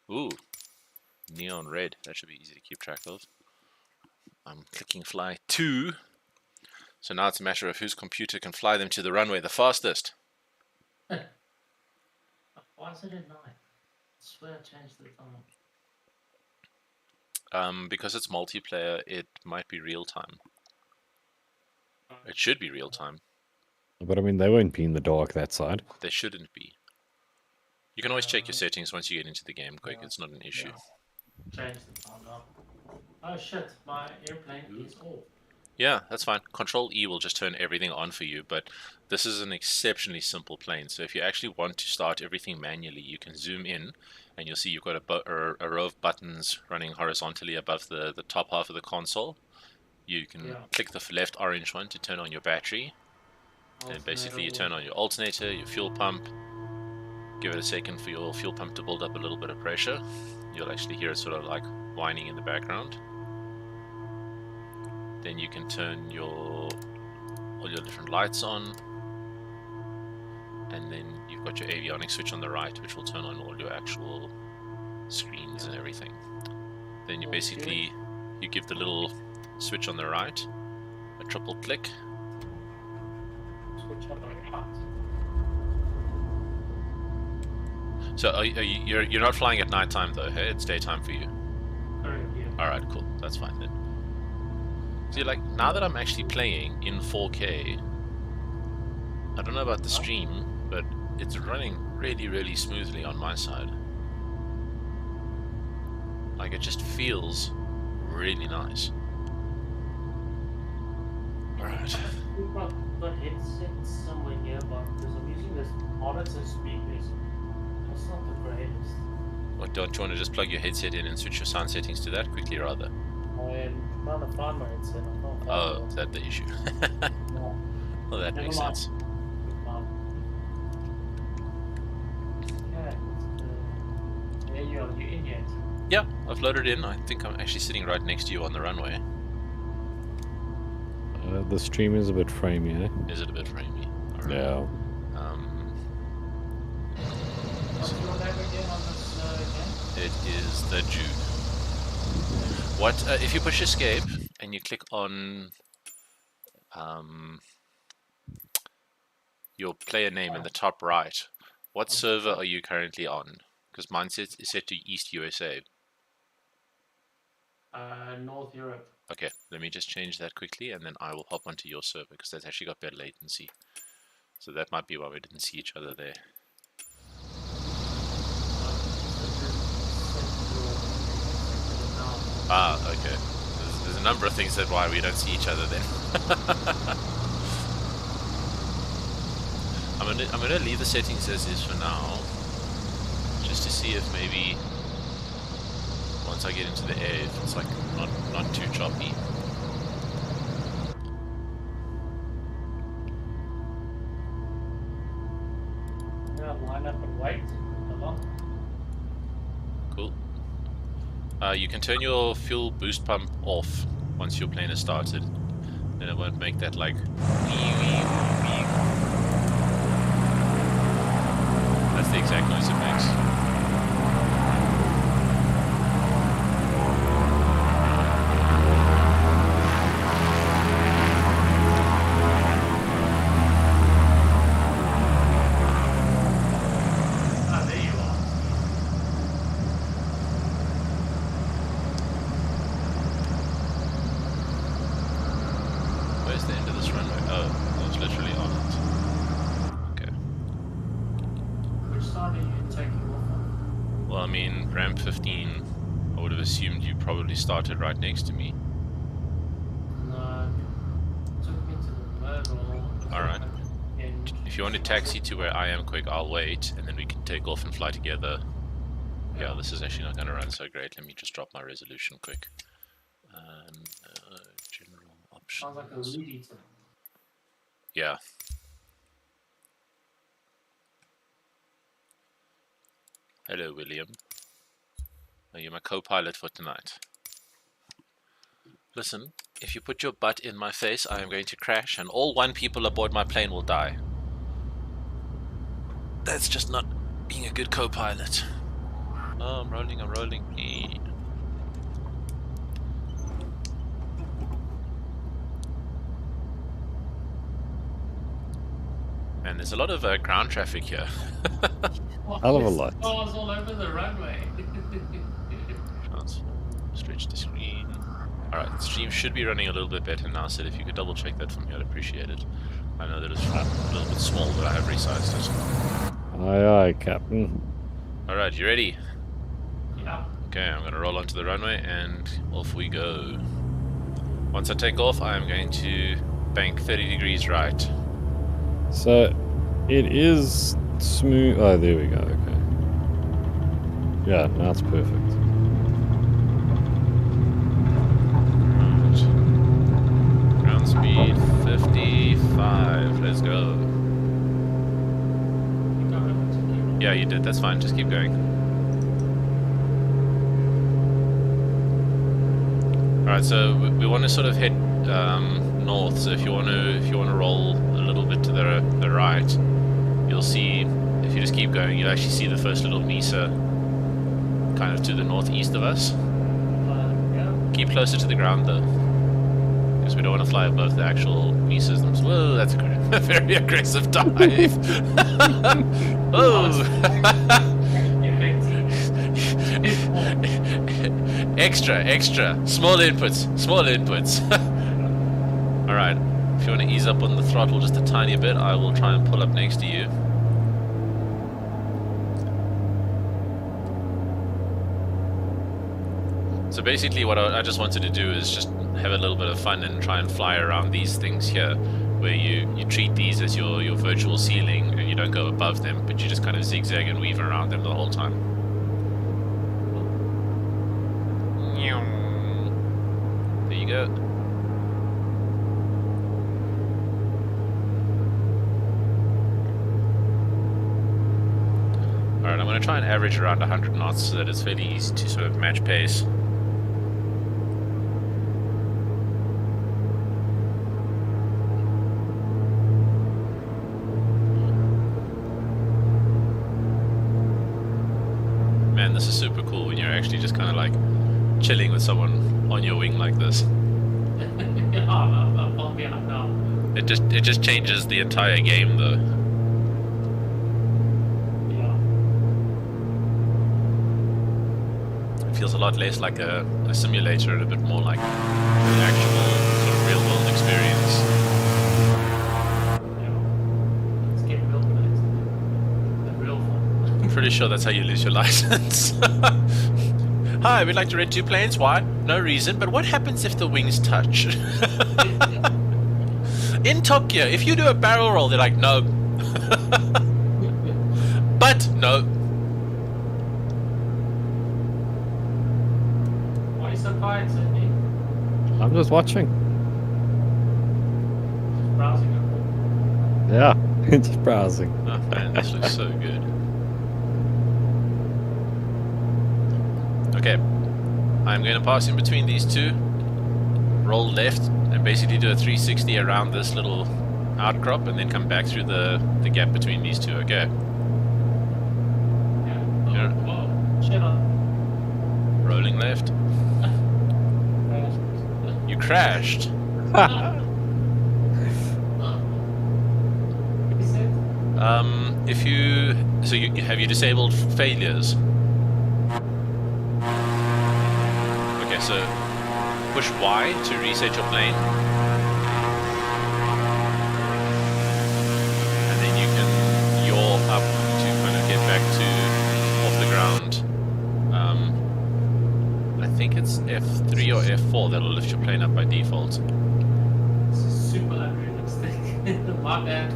Ooh, neon red. That should be easy to keep track of. I'm clicking fly 2. So now it's a matter of whose computer can fly them to the runway the fastest. Why is it at night? I swear I changed the time. Because it's multiplayer, it might be real time. It should be real time. But I mean, they won't be in the dark that side. They shouldn't be. You can always check your settings once you get into the game quick. It's not an issue. Change the time now. Oh shit, my airplane is off. Yeah, that's fine. Control E will just turn everything on for you, but this is an exceptionally simple plane. So if you actually want to start everything manually, you can zoom in and you'll see you've got a row of buttons running horizontally above the top half of the console. You can click the left orange one to turn on your battery. And basically you turn on your alternator, your fuel pump. Give it a second for your fuel pump to build up a little bit of pressure. You'll actually hear it sort of like whining in the background. Then you can turn all your different lights on, and then you've got your avionics switch on the right, which will turn on all your actual screens and everything. Then you basically you give the little switch on the right a triple click. Switch on the right. So you're not flying at night time though, hey? It's daytime for you. Correct, yeah. All right, cool. That's fine then. See, like, now that I'm actually playing in 4K, I don't know about the stream, but it's running really, really smoothly on my side. Like, it just feels really nice. Alright. We've got headsets somewhere nearby because I'm using this monitor speakers. That's not the greatest. What, don't you want to just plug your headset in and switch your sound settings to that quickly, rather? I'm trying to find my headset. I can't find Oh, it. is that the issue? No. Well, that makes sense. Okay. There you are. You in yet? Yeah, I've loaded in. I think I'm actually sitting right next to you on the runway. The stream is a bit framey, eh? Is it a bit framey? All right. Yeah. What's your name again on this game? It is the Jude. What if you push escape and you click on your player name in the top right? What server are you currently on? Because mine is set to East USA. North Europe. Okay, let me just change that quickly, and then I will hop onto your server because that's actually got better latency. So that might be why we didn't see each other there. Ah, okay. There's a number of things that why we don't see each other then. I'm gonna leave the settings as is for now, just to see if maybe once I get into the air, if it's like not too choppy. Yeah, line up and wait. Along. Cool. You can turn your fuel boost pump off once your plane is started. Then it won't make that like wee wee wee. That's the exact noise it makes. There you are. Where's the end of this runway? Oh, it's literally on it. Okay. Which side are you taking off on? Well, I mean, ramp 15, I would have assumed you probably started right next to me. No. Took me to the middle. Alright. And If you want to taxi to where I am quick, I'll wait, and then we can take off and fly together. Yeah, this is actually not going to run so great. Let me just drop my resolution quick. General options. sounds like a weed eater. Yeah. Hello, William. Are you my co-pilot for tonight? Listen, if you put your butt in my face, I am going to crash, and all 1 people aboard my plane will die. That's just not being a good co-pilot. Oh, I'm rolling, I'm rolling. Man, there's a lot of ground traffic here. Hell of a lot. Cars all over the runway. Stretch the screen. Alright, the stream should be running a little bit better now, so if you could double check that for me, I'd appreciate it. I know that it's a little bit small, but I have resized it. Aye, aye, Captain. Alright, you ready? Yeah. Okay, I'm going to roll onto the runway and off we go. Once I take off, I'm going to bank 30 degrees right. So, it is smooth. Oh, there we go. Okay. Yeah, now it's perfect. Right. Ground speed 55. Let's go. Yeah, you did. That's fine. Just keep going. All right. So we want to sort of head north. So if you want to roll a little bit to the right, you'll see. If you just keep going, you'll actually see the first little mesa, kind of to the northeast of us. Yeah. Keep closer to the ground though, because we don't want to fly above the actual mesas themselves. Whoa, that's a very aggressive dive. Whoa. Extra. Small inputs. Alright, if you want to ease up on the throttle just a tiny bit, I will try and pull up next to you. So basically what I just wanted to do is just have a little bit of fun and try and fly around these things here, where you treat these as your virtual ceiling and you don't go above them, but you just kind of zigzag and weave around them the whole time. There you go. Alright, I'm going to try and average around 100 knots so that it's fairly easy to sort of match pace. Man, this is super cool when you're actually just kind of like chilling with someone on your wing like this. I'm on behind now. It just changes the entire game though. It feels a lot less like a simulator and a bit more like an actual sort of real world experience. Yeah. Let's get real nice. The real fun. I'm pretty sure that's how you lose your license. Hi, we'd like to rent 2 planes. Why? No reason, but what happens if the wings touch? In Tokyo, if you do a barrel roll, they're like, no. But, no. Why are you so quiet, Sydney? I'm just watching. Just browsing. Yeah, just browsing. Oh man, this looks so good. Okay, I'm going to pass in between these two, roll left, and basically do a 360 around this little outcrop, and then come back through the gap between these two. Okay. Yeah. Yeah. Whoa. Shit on. Rolling left. You crashed. If you have you disabled failures? Okay, so push Y to reset your plane, and then you can yaw up to kind of get back to off the ground. I think it's F3 or F4 that'll lift your plane up by default. This is super unrealistic. My bad.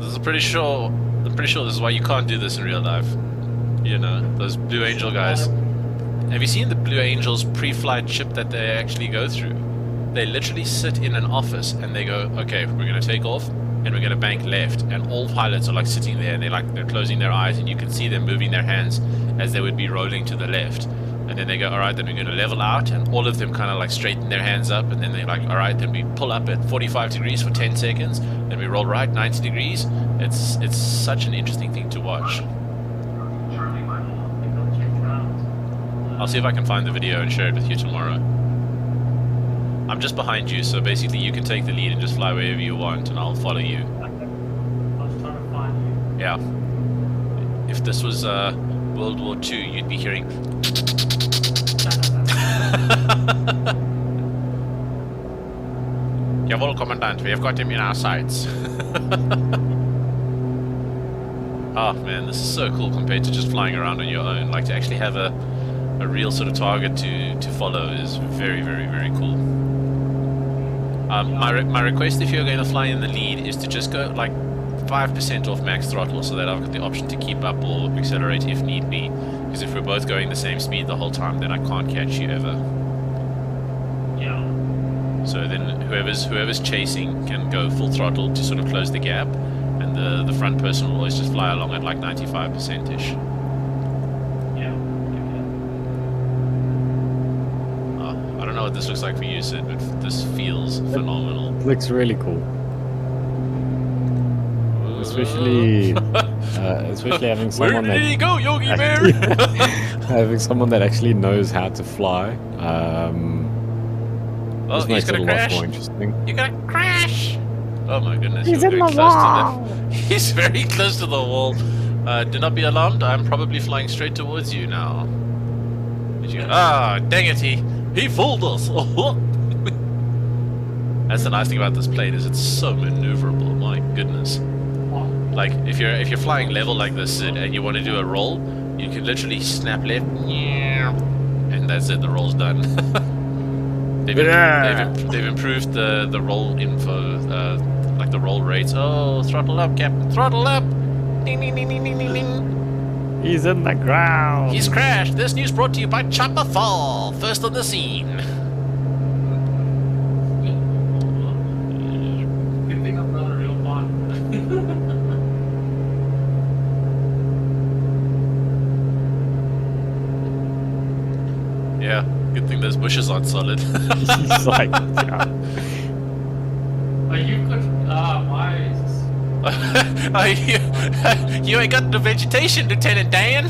I'm pretty sure this is why you can't do this in real life. You know, those Blue Angel guys. Have you seen the Blue Angels pre-flight ship that they actually go through? They literally sit in an office and they go, okay, we're going to take off and we're going to bank left, and all pilots are like sitting there and they're closing their eyes and you can see them moving their hands as they would be rolling to the left. And then they go, alright, then we're going to level out, and all of them kind of like straighten their hands up, and then they're like, alright, then we pull up at 45 degrees for 10 seconds, then we roll right 90 degrees. It's such an interesting thing to watch. I'll see if I can find the video and share it with you tomorrow. I'm just behind you, so basically you can take the lead and just fly wherever you want, and I'll follow you. I was trying to find you. Yeah. If this was World War II, you'd be hearing. Jawohl, Commandant, we have got him in our sights. Oh man, this is so cool compared to just flying around on your own. Like, to actually have a real sort of target to follow is very, very, very cool. My request, if you're going to fly in the lead, is to just go like 5% off max throttle, so that I've got the option to keep up or accelerate if need be. Because if we're both going the same speed the whole time, then I can't catch you ever. Yeah. So then whoever's chasing can go full throttle to sort of close the gap, and the front person will always just fly along at like 95%-ish. Yeah. I don't know what this looks like for you, Sid, but this feels phenomenal. It looks really cool. Especially having someone Where did he that go, Yogi Bear? having someone that actually knows how to fly. Oh, This he's makes it a gonna lot crash. more interesting. You're gonna crash! Oh my goodness, He's you're in going the close wall. to the... He's very close to the wall. Do not be alarmed, I'm probably flying straight towards you now. Did you... Ah, dang it, he fooled us! That's the nice thing about this plane, is it's so maneuverable, my goodness. Like, if you're flying level like this and you want to do a roll, you can literally snap left, and that's it, the roll's done. They've improved the roll info, like the roll rates. Oh, throttle up, Captain, throttle up! Ding, ding, ding, ding, ding, ding, ding. He's in the ground. He's crashed. This news brought to you by Chopper Fall, first on the scene. Good thing I'm not a real bot. Yeah, good thing those bushes aren't solid. He's like, yeah. But you could. My. Oh, you ain't got the vegetation, Lieutenant Dan.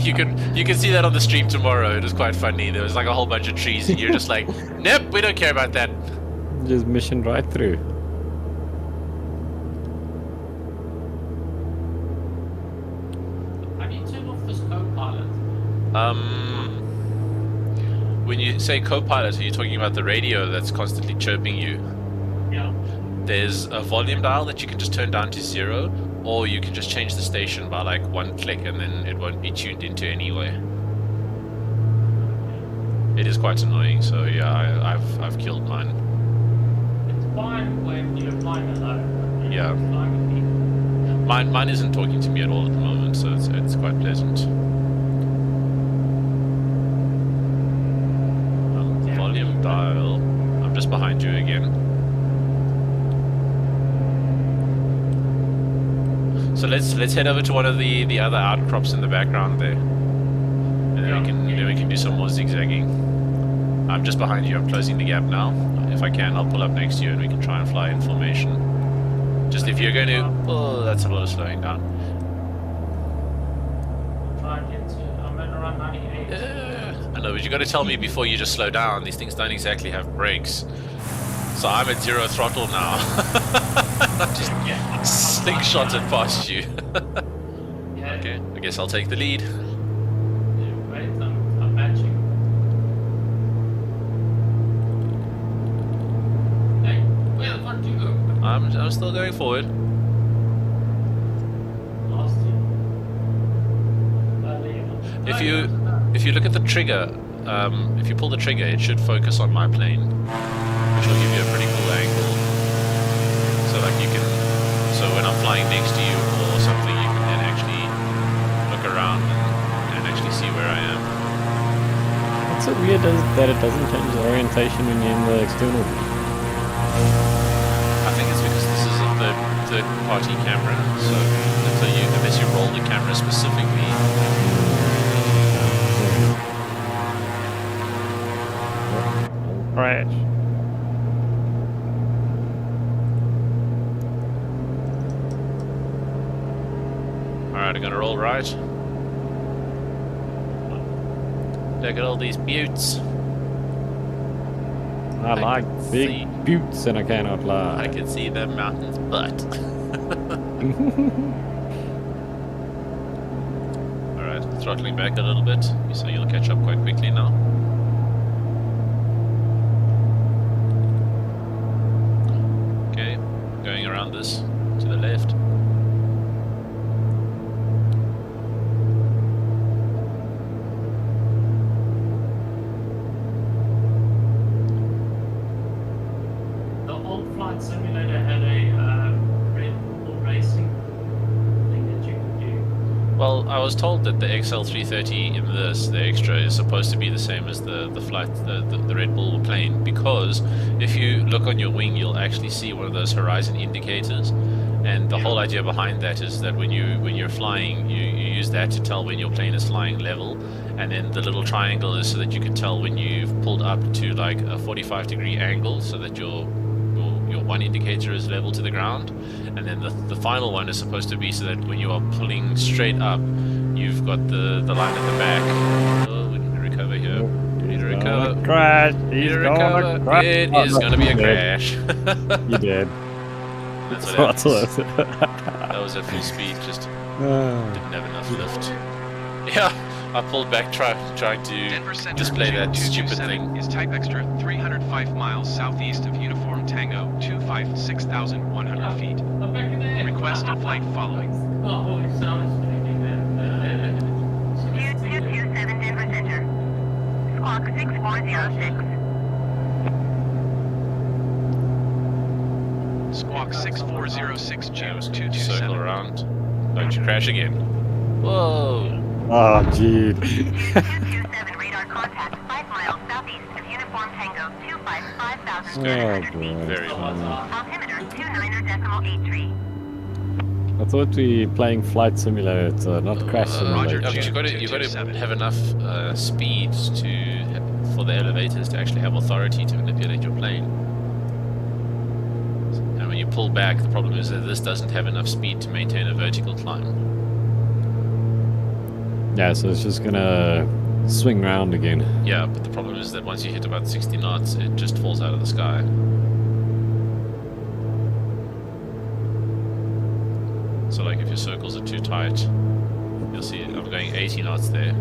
you can see that on the stream tomorrow. It was quite funny. There was like a whole bunch of trees, and you're just like, nope, we don't care about that. Just mission right through. How do you turn off this co-pilot? When you say co-pilot, are you talking about the radio that's constantly chirping you? Yeah. There's a volume dial that you can just turn down to 0, or you can just change the station by like one click, and then it won't be tuned into anyway. It is quite annoying, so yeah, I've killed mine. It's fine when you're flying alone. Yeah. Flying with people. Mine isn't talking to me at all at the moment, so it's quite pleasant. Volume dial. I'm just behind you again. So let's head over to one of the other outcrops in the background there, and then we can do some more zigzagging. I'm just behind you. I'm closing the gap now. If I can, I'll pull up next to you and we can try and fly in formation. Just if you're going to... Oh, that's a lot of slowing down. Try and get to. I'm at around 98. I know, but you got to tell me before you just slow down. These things don't exactly have brakes. So I'm at 0 throttle now. I'm just slingshotted past you. Yeah. Okay, I guess I'll take the lead. Wait, I'm matching. Hey, where the fuck do you go? I'm still going forward. Lost you. There you go. If you look at the trigger, if you pull the trigger, it should focus on my plane, which will give you a pretty cool angle. So like so when I'm flying next to you or something, you can then actually look around and actually see where I am. What's so weird is that it doesn't change the orientation when you're in the external view. I think it's because this is a third-party camera, so unless you roll the camera specifically. Crash. Alright, I'm gonna roll right. Look at all these buttes. I like big see. buttes and I cannot lie. I can see the mountain's butt. Alright, throttling back a little bit, so you'll catch up quite quickly now. Okay, going around this to the left. The old flight simulator had a Red Bull racing thing that you could do. Well, I was told that the XL330 in this, the extra, is supposed to be the same as the flight, the Red Bull plane, because if you look on your wing, you'll actually see one of those horizon indicators, and the whole idea behind that is that when you're flying, you use that to tell when your plane is flying level, and then the little triangle is so that you can tell when you've pulled up to like a 45-degree angle, so that your one indicator is level to the ground, and then the final one is supposed to be so that when you are pulling straight up, you've got the line at the back. Oh, we need to recover here. We need to recover. Crash. We need He's to gonna recover. crash. It Oh, is no, going to be a you did. crash. You did. That's what That's happens. what- That was at full speed, just Ah. didn't have enough lift. Yeah, I pulled back trying to Denver Center display that stupid 2227 thing. is type extra 305 miles southeast of Uniform Tango 256,100 feet. I'm back in there. Request a flight following. Oh, it sounds speaking there. 2227 Denver Center. Squawk 6406. Squawk 6406 Yeah, June it was circle 227. around. Don't you crash again. Whoa. Oh, dude. 2227 radar contact 5 miles southeast of Uniform Tango 255,700 feet. Very well. Altimeter 29.83. I thought we were playing flight simulator, not crash Roger, simulator. But you got to 227. have enough speed for the elevators to actually have authority to manipulate your plane. And when you pull back, the problem is that this doesn't have enough speed to maintain a vertical climb. Yeah, so it's just gonna swing round again. Yeah, but the problem is that once you hit about 60 knots, it just falls out of the sky. So like if your circles are too tight, you'll see I'm going 80 knots there.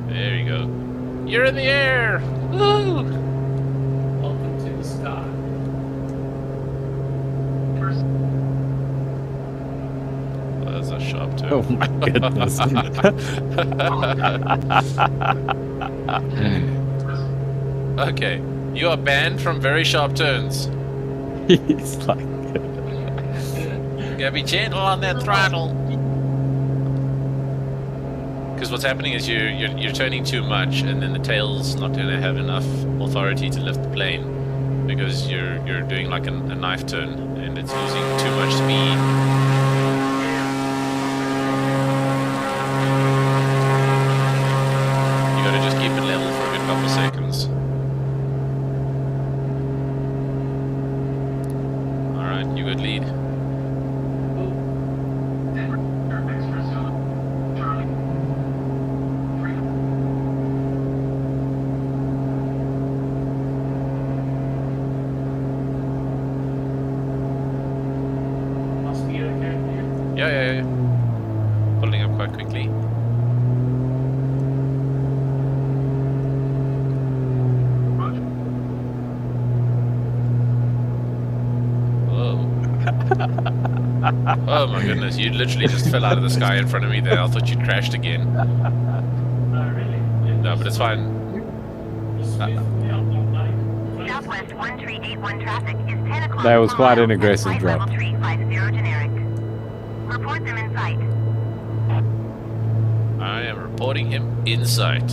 There you go. You're in the air! Woo! Welcome to the sky. That's a sharp turn. Oh my goodness. Okay, you are banned from very sharp turns. He's like, You gotta be gentle on that throttle. Because what's happening is you're turning too much, and then the tail's not going to have enough authority to lift the plane, because you're doing like a knife turn, and it's using too much speed. You gotta just keep it level for a good couple seconds. All right, you good lead. Must be okay here. Yeah. Pulling up quite quickly. Whoa. Oh my goodness, you literally just fell out of the sky in front of me there. I thought you'd crashed again. Oh, really? No, but it's fine. You swift me up, like, Southwest 1381 traffic is 10 o'clock. That was quite an miles at aggressive flight drop. Level 350 generic. Report them in sight. I am reporting him in sight.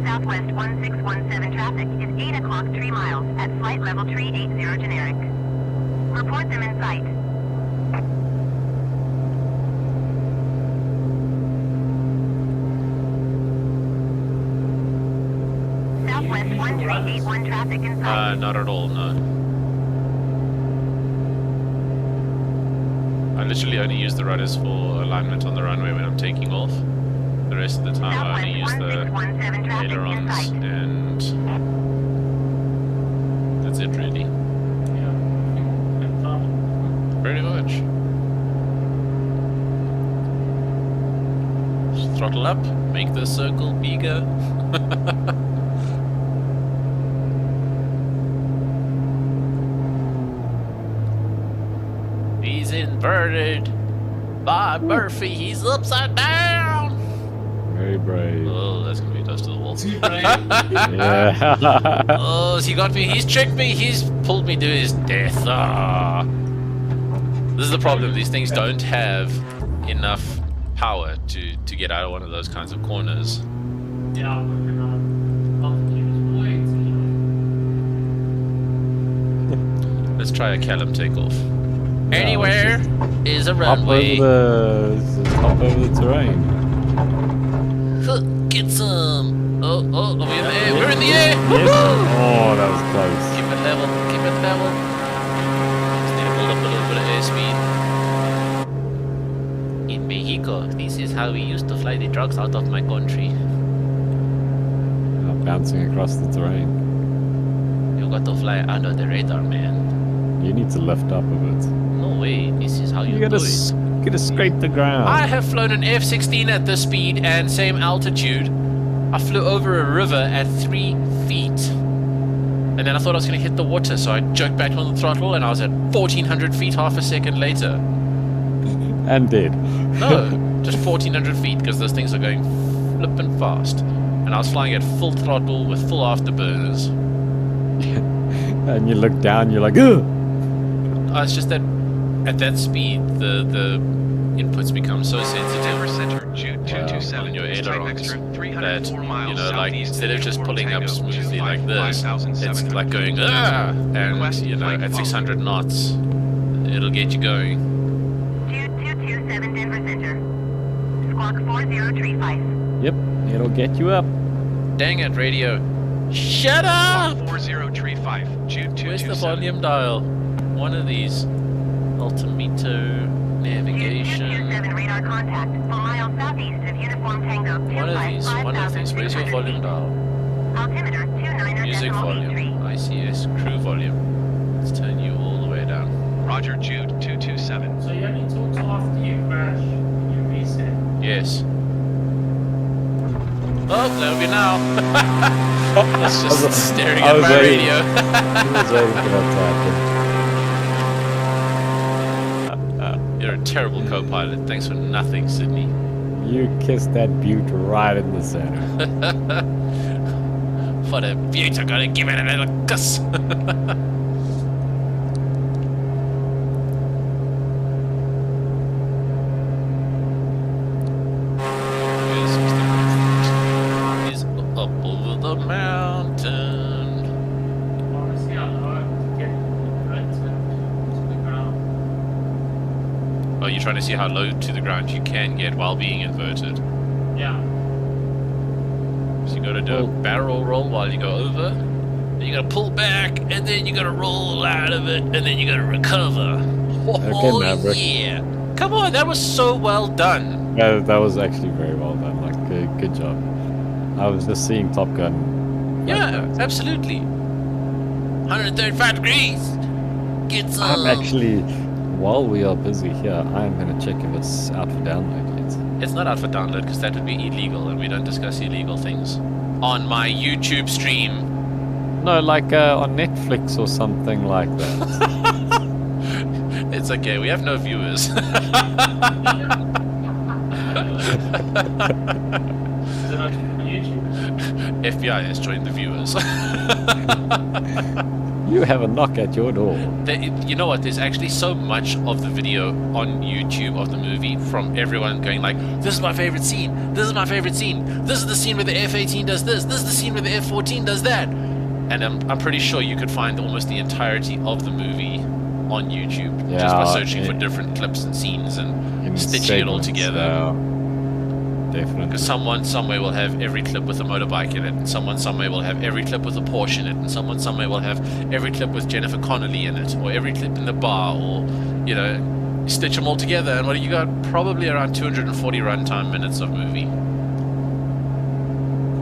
Southwest 1617 traffic is 8 o'clock 3 miles at flight level 380 generic. Report them in sight. Southwest 1381 traffic in sight. Not at all, no. I literally only use the rudders for alignment on the runway when I'm taking off. The rest of the time I only use the Southwest 1617 traffic in ailerons sight. and that's it really. Yeah. And throttle. Pretty much. Just throttle up, make the circle bigger. He's inverted. Bob Murphy, he's upside down. Very brave. Oh, that's gonna be dust to the wall. Too brave. Yeah. Oh, he got me. He's tricked me. He's pulled me to his death. Ah. This is the problem. These things don't have enough power to get out of one of those kinds of corners. Yeah, and altitude is way too low. Let's try a Callum takeoff. Anywhere is a Hop runway. over the, just hop over the terrain. Huh, get some. Oh, are we in the air? We're in the air. Yes. Woohoo! Oh, that was close. Keep it level. Keep it level. Just need to build up a little bit of airspeed. In Mexico, this is how we used to fly the drugs out of my country. Bouncing across the terrain. You got to fly under the radar, man. You need to lift up a bit. No way. This is how you, You do gotta, it. gotta scrape the ground. I have flown an F-16 at this speed and same altitude. I flew over a river at 3 feet. And then I thought I was going to hit the water, so I jerked back on the throttle and I was at 1,400 feet half a second later. And did. No, just 1,400 feet because those things are going flippin' fast. And I was flying at full throttle with full afterburners. And you look down, you're like, ugh! It's just that at that speed, the inputs become so sensitive. Denver Center, Jude 227. On your Time ailerons, extra that, 304 miles you know, like, southeast instead of just Uniform pulling up Tango, smoothly like 25, this, it's 5700. like going, ah! And, Request you know, flight at follow. 600 knots, it'll get you going. Jude 227 Denver Center. Squawk 4035. Yep, it'll get you up. Dang it, radio. Shut up! 4035, Jude Where's 227. the volume dial? One of these. Altimeter, Jude navigation. 227 radar contact. 4 miles southeast of Uniform Tango. One of these. Where's your volume dial? Altimeter 29 Music volume. ICS. Crew volume. Let's turn you all the way down. Roger, Jude 227. So you only talk after you crash, you reset. Yes. Oh, there we now. That's just staring I at was my waiting. radio. I was waiting for that to You're a terrible co-pilot. Thanks for nothing, Sydney. happen. You kissed that butte right in the center. For the beauty, I'm gonna give it a little kiss. Yes, Mr. Crawford is up over the mountain. Honestly, I know to get right to the ground. Oh, you're trying to see how low to the ground you can get while being inverted. Yeah. So you gotta do a barrel roll while you go over. Then you gotta pull back, and then you gotta roll out of it, and then you gotta recover. Oh, Maverick. yeah. Come on, that was so well done. Yeah, that was actually very well done. Like, good job. I was just seeing Top Gun. like Yeah, that. absolutely. 135 degrees. Get some. I'm actually, while we are busy here, I'm gonna check if it's out for download yet. It's not out for download because that would be illegal, and we don't discuss illegal things on my YouTube stream. No, like on Netflix or something like that. It's okay, we have no viewers. Is it on YouTube? FBI has joined the viewers. You have a knock at your door. You know what? There's actually so much of the video on YouTube of the movie from everyone going like, "This is my favorite scene. This is my favorite scene. This is the scene where the F-18 does this. This is the scene where the F-14 does that." And I'm pretty sure you could find almost the entirety of the movie on YouTube just by Yeah, searching for it- different clips and scenes and In stitching it all segments, together. Definitely. Because someone somewhere will have every clip with a motorbike in it, and someone somewhere will have every clip with a Porsche in it, and someone somewhere will have every clip with Jennifer Connelly in it, or every clip in the bar, or, you know, stitch them all together, and what do you got? Probably around 240 runtime minutes of movie.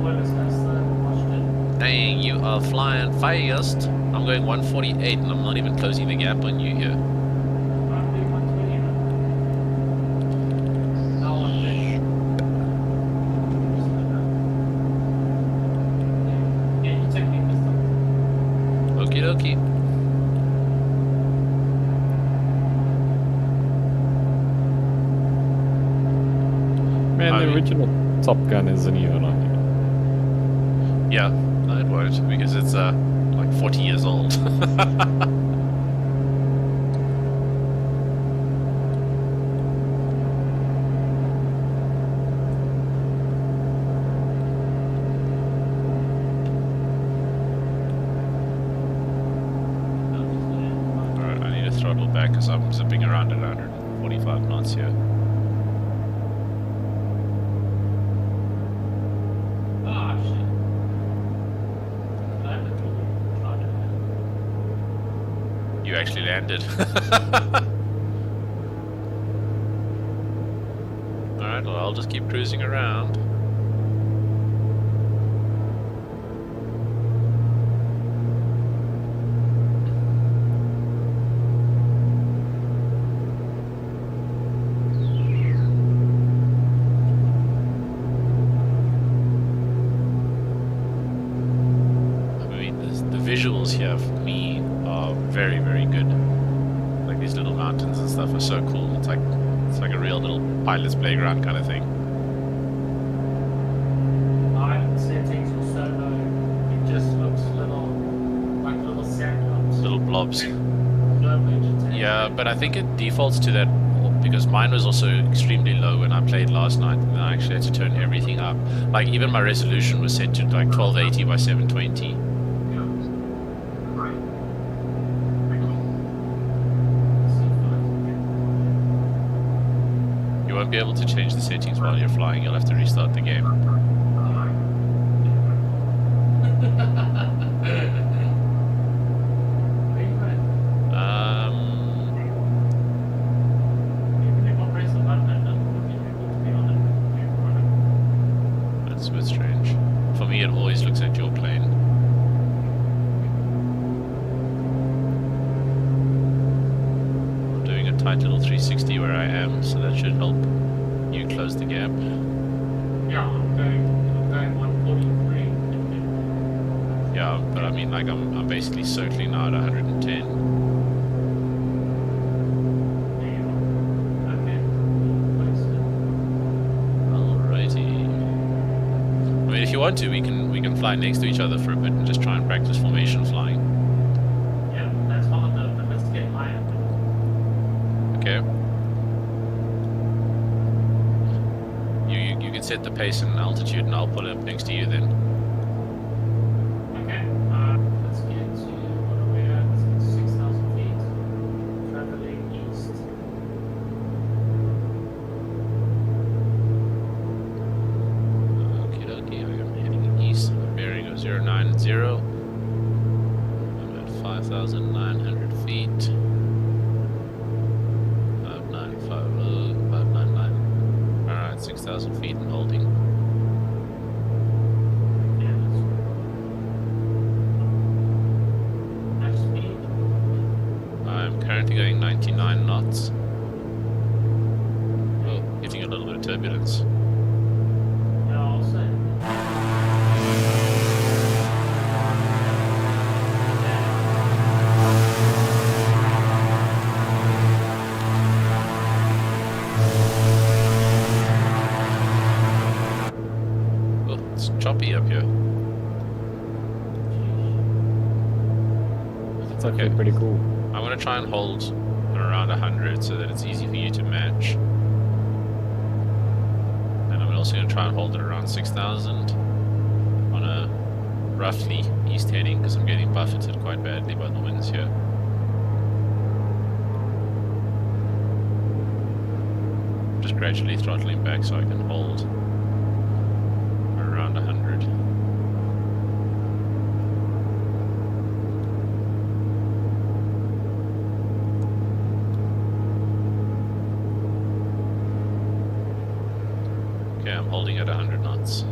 Whoever's has watched it. Dang, you are flying fast. I'm going 148, and I'm not even closing the gap on you here. I'm doing 120 now. No one did. Yeah, you took me this time. Okie dokie. Man, I the mean- original Top Gun isn't even on here. Yeah, no, it won't, because it's like 40 years old. Alright, I need to throttle back because I'm zipping around at 145 knots here. Ah, shit. I haven't really tried it. You actually landed. Alright, well, I'll just keep cruising around. I mean, the visuals here for me are very, very good. Like these little mountains and stuff are so cool. It's like a real little pilot's playground kind of thing. My settings were so low, it just looks like little sand Little blobs. No vegetation. Yeah, but I think it defaults to that because mine was also extremely low when I played last night, and I actually had to turn everything up. Like even my resolution was set to like 1280 by 720. You won't be able to change the settings while you're flying. You'll have to restart the game. Um, that's a bit strange. For me, it always looks at your plane. I'm doing a tight little 360 where I am, so that should help you close the gap. Yeah, I'm going 143. Yeah, but I mean, like, I'm basically circling now at 110. Alrighty. I mean, if you want to, we can fly next to each other for a bit and just try and practice formation flying. Yeah, that's fine. But let's get higher. Okay. You can set the pace and altitude, and I'll pull up next to you then. Okay. Let's get to what are we at? Let's get to 6,000 feet. Traveling east. Okie dokie, I am heading east. Bearing of 090. I'm at 5,900 feet. 5950, 599. Alright, 6,000 feet and holding. Yeah, that's max speed. I'm currently going 99 knots. Oh, hitting a little bit of turbulence. Yeah, I'll say. Oh, it's choppy up here. It's actually pretty cool. I'm going to try and hold around 100 so that it's easy for you to match. And I'm also going to try and hold it around 6,000 on a roughly east heading because I'm getting buffeted quite badly by the winds here. Just gradually throttling back so I can hold around 100. holding at 100 knots.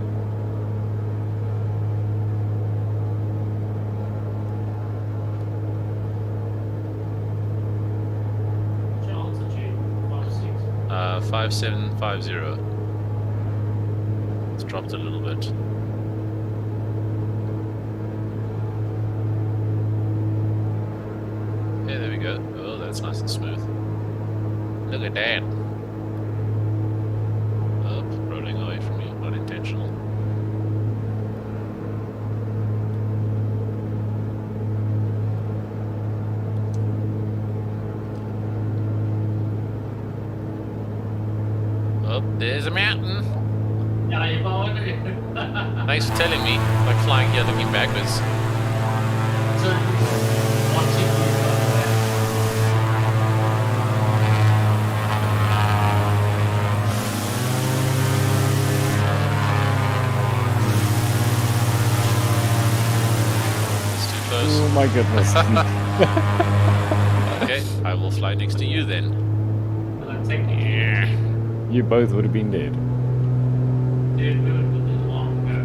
What's your altitude? 5'6". 5750. It's dropped a little bit. Yeah, there we go. Oh, that's nice and smooth. Look at that. Oh, rolling away from you. Not intentional. Oh, there's a mountain. Ja, je wou er. Thanks for telling me. Like flying here looking backwards. So, watching you from there. It's too close. Oh my goodness. Okay, I will fly next to you then. Technically, You both would have been dead. dude, we would do it long ago.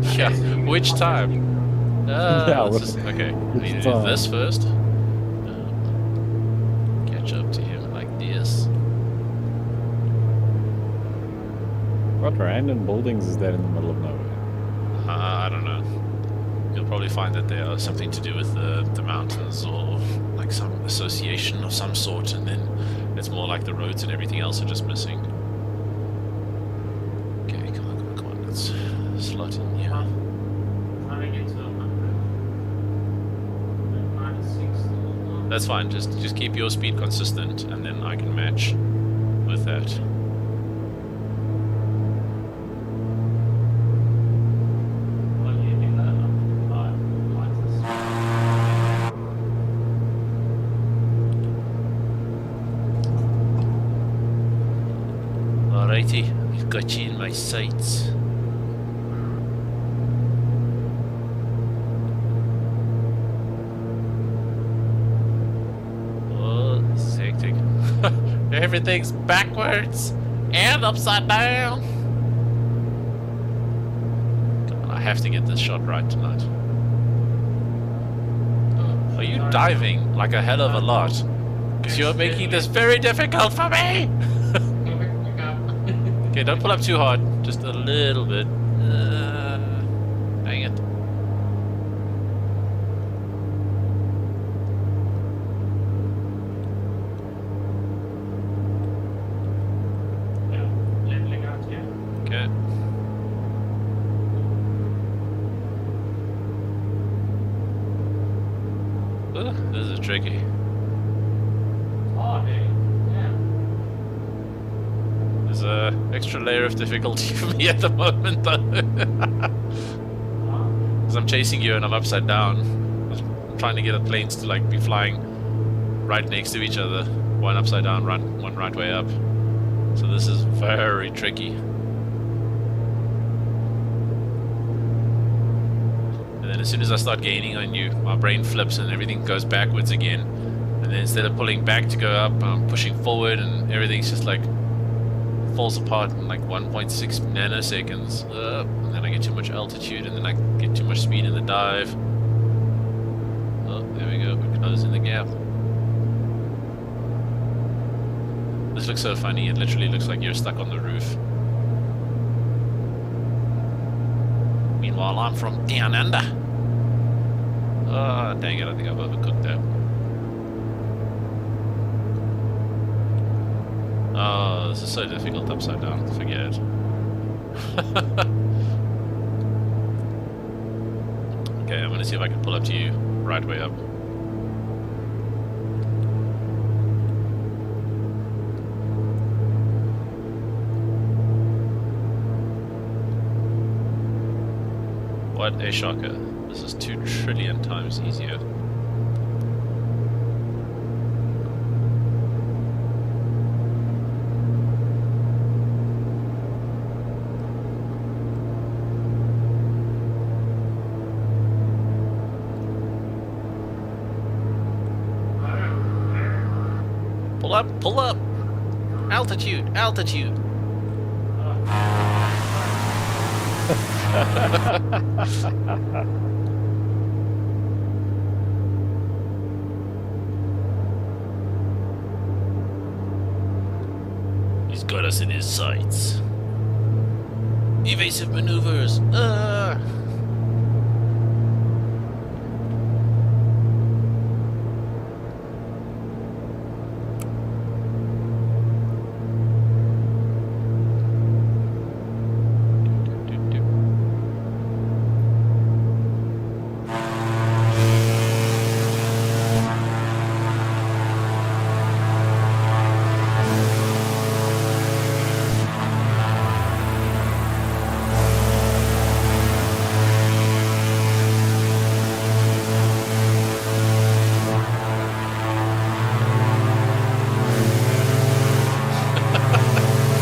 Yeah, Okay, so we which can- time? Yeah, let's what- just, okay, I which need to do time? this first. Catch up to him like this. What random buildings is that in the middle of nowhere? I don't know. You'll probably find that they are something to do with the mountains or like some association of some sort, and then it's more like the roads and everything else are just missing. Okay, come on, come on, come on. Let's slot in here. Trying to get to 100. 96. That's fine. Just keep your speed consistent, and then I can match with that. Well, you do that. Like this. Alrighty, we've got you in my sights. Oh, this is hectic. Everything's backwards and upside down. Come on, I have to get this shot right tonight. Are you diving like a hell of a lot? Because you're making this very difficult for me! Okay, don't pull up too hard. Just a little bit. Dang it. Yeah, leveling out here. Okay. Ooh, this is tricky. Oh, dude. Yeah. There's a extra layer of difficulty for me at the moment, though. Because I'm chasing you and I'm upside down. I'm trying to get the planes to like be flying right next to each other. One upside down, one right way up. So this is very tricky. And then as soon as I start gaining on you, my brain flips and everything goes backwards again. And then instead of pulling back to go up, I'm pushing forward and everything's just like falls apart in like 1.6 nanoseconds. And then I get too much altitude and then I get too much speed in the dive. Oh, there we go, we're closing the gap. This looks so funny, it literally looks like you're stuck on the roof. Meanwhile, I'm from down under. Oh, dang it, I think I've overcooked that. Oh, this is so difficult upside down, forget it. Okay, I'm gonna see if I can pull up to you right way up. What a shocker. This is 2 trillion times easier. Pull up, pull up! Altitude, altitude! He's got us in his sights. Evasive maneuvers.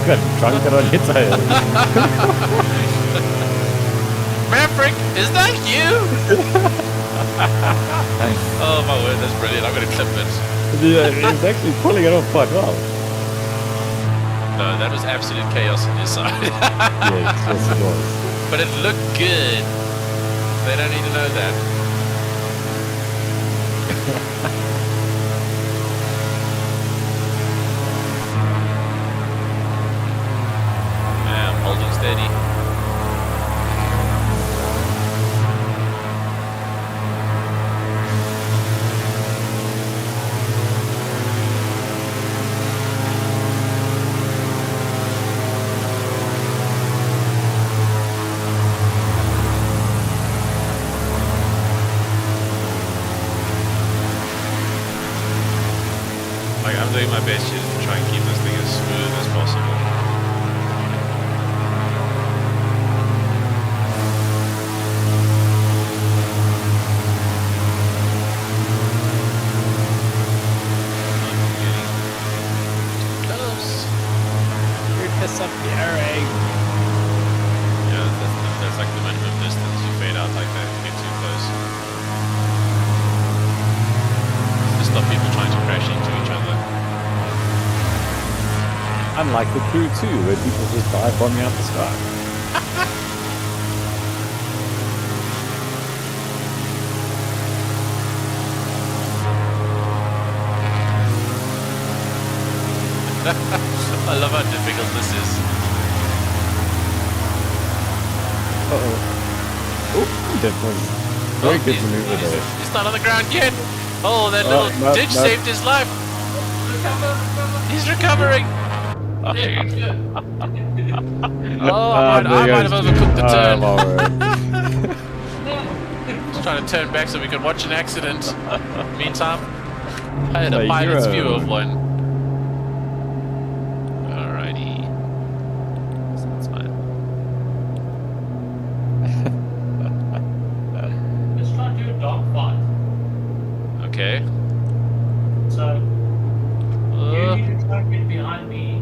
Got drunk on your tail. Maverick, is that you? Oh my word, that's brilliant. I'm gonna clip it. He's actually pulling it off quite well. No, that was absolute chaos on your side. Yes, it was. But it looked good. They don't need to know that. Yeah, I'm holding steady. Like, I'm doing my best here to try and keep this thing as smooth as possible. Close. You piss up the airing. Yeah, that's like the minimum distance. You fade out like that if you get too close. To stop people trying to crash into each other. Unlike the Crew 2, where people just dive bombing out the sky. I love how difficult this is. Uh-oh. Oh, that was very good maneuver there. He's not on the ground yet. Oh, that Oh, little no, ditch no. saved his life. He's recovering. Yeah, good. Oh, I might have overcooked the turn. Alright. Just trying to turn back so we could watch an accident. Meantime, I had a My pilot's hero. view of one. Alrighty. That's fine. Let's try to do a dogfight. Okay. So, you Uh, need to try and get behind me,